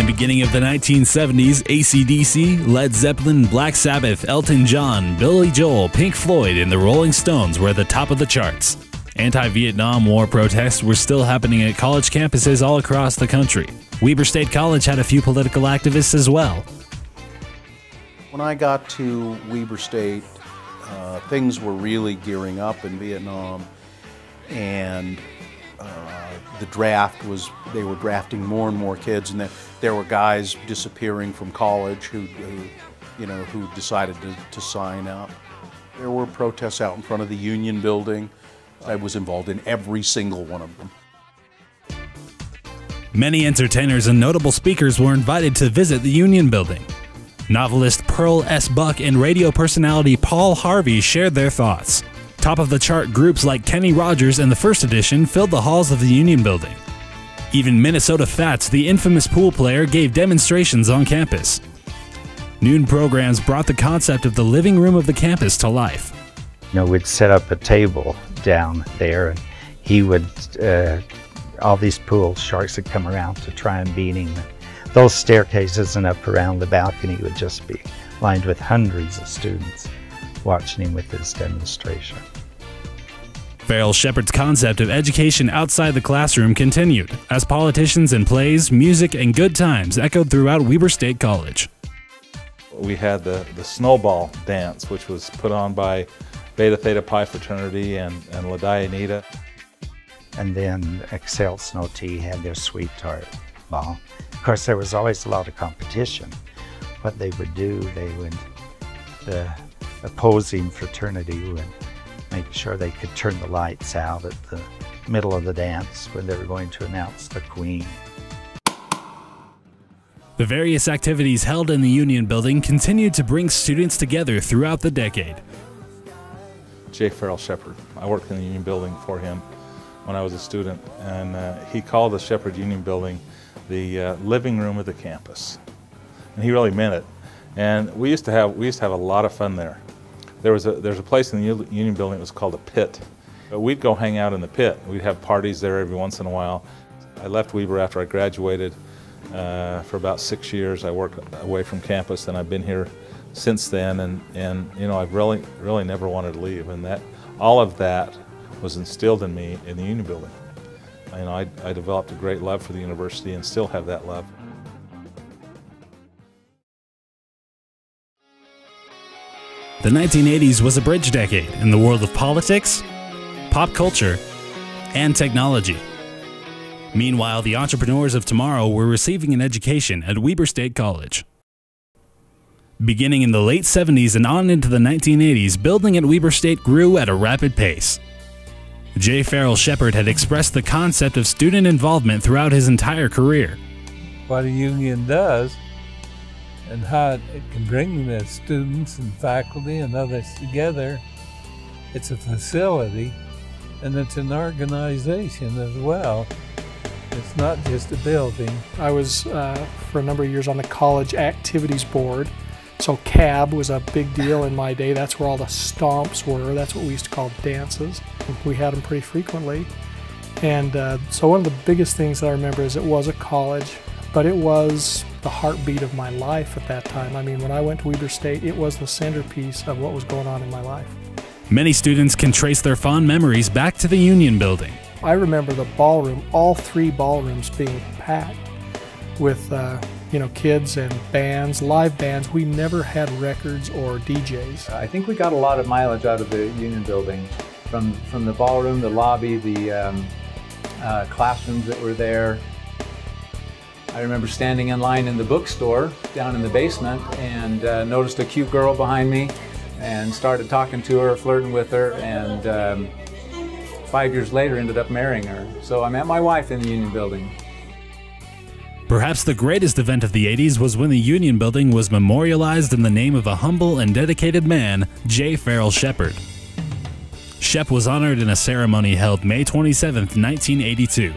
the beginning of the 1970s, AC/DC, Led Zeppelin, Black Sabbath, Elton John, Billy Joel, Pink Floyd, and the Rolling Stones were at the top of the charts. Anti-Vietnam War protests were still happening at college campuses all across the country. Weber State College had a few political activists as well. When I got to Weber State, things were really gearing up in Vietnam, and the draft was, they were drafting more and more kids, and there were guys disappearing from college who decided to sign up. There were protests out in front of the Union Building. I was involved in every single one of them. Many entertainers and notable speakers were invited to visit the Union Building. Novelist Pearl S. Buck and radio personality Paul Harvey shared their thoughts. Top-of-the-chart groups like Kenny Rogers and the First Edition filled the halls of the Union Building. Even Minnesota Fats, the infamous pool player, gave demonstrations on campus. Noon programs brought the concept of the living room of the campus to life. We'd set up a table down there, and he would, all these pool sharks would come around to try and beat him. Those staircases and up around the balcony would just be lined with hundreds of students watching him with his demonstration. Farrell Shepherd's concept of education outside the classroom continued, as politicians and plays, music, and good times echoed throughout Weber State College. We had the snowball dance, which was put on by Beta Theta Pi fraternity and Ladai Anita. And then Excel Snow Tea had their sweet tart ball. Of course, there was always a lot of competition. What they would do, the opposing fraternity would make sure they could turn the lights out at the middle of the dance when they were going to announce the queen. The various activities held in the Union Building continued to bring students together throughout the decade. J. Farrell Shepherd. I worked in the Union Building for him when I was a student, and he called the Shepherd Union Building the living room of the campus, and he really meant it. And we used to have a lot of fun there. There's a place in the Union Building that was called a pit. We'd go hang out in the pit. We'd have parties there every once in a while. I left Weber after I graduated. For about 6 years I worked away from campus, and I've been here since then, and I've really never wanted to leave, and all of that was instilled in me in the Union Building. I developed a great love for the university and still have that love. The 1980s was a bridge decade in the world of politics, pop culture, and technology. Meanwhile, the entrepreneurs of tomorrow were receiving an education at Weber State College. Beginning in the late 70s and on into the 1980s, building at Weber State grew at a rapid pace. J. Farrell Shepherd had expressed the concept of student involvement throughout his entire career. What a union does and how it can bring the students and faculty and others together. It's a facility, and it's an organization as well. It's not just a building. I was for a number of years on the college activities board, so CAB was a big deal in my day. That's where all the stomps were. That's what we used to call dances. We had them pretty frequently. And so one of the biggest things that I remember is it was a college, but it was the heartbeat of my life at that time. I mean, when I went to Weber State, it was the centerpiece of what was going on in my life. Many students can trace their fond memories back to the Union Building. I remember the ballroom, all 3 ballrooms being packed with kids and bands, live bands. We never had records or DJs. I think we got a lot of mileage out of the Union Building, from the ballroom, the lobby, the classrooms that were there. I remember standing in line in the bookstore down in the basement and noticed a cute girl behind me and started talking to her, flirting with her, and 5 years later ended up marrying her. So I met my wife in the Union Building. Perhaps the greatest event of the 80s was when the Union Building was memorialized in the name of a humble and dedicated man, J. Farrell Shepherd. Shep was honored in a ceremony held May 27, 1982.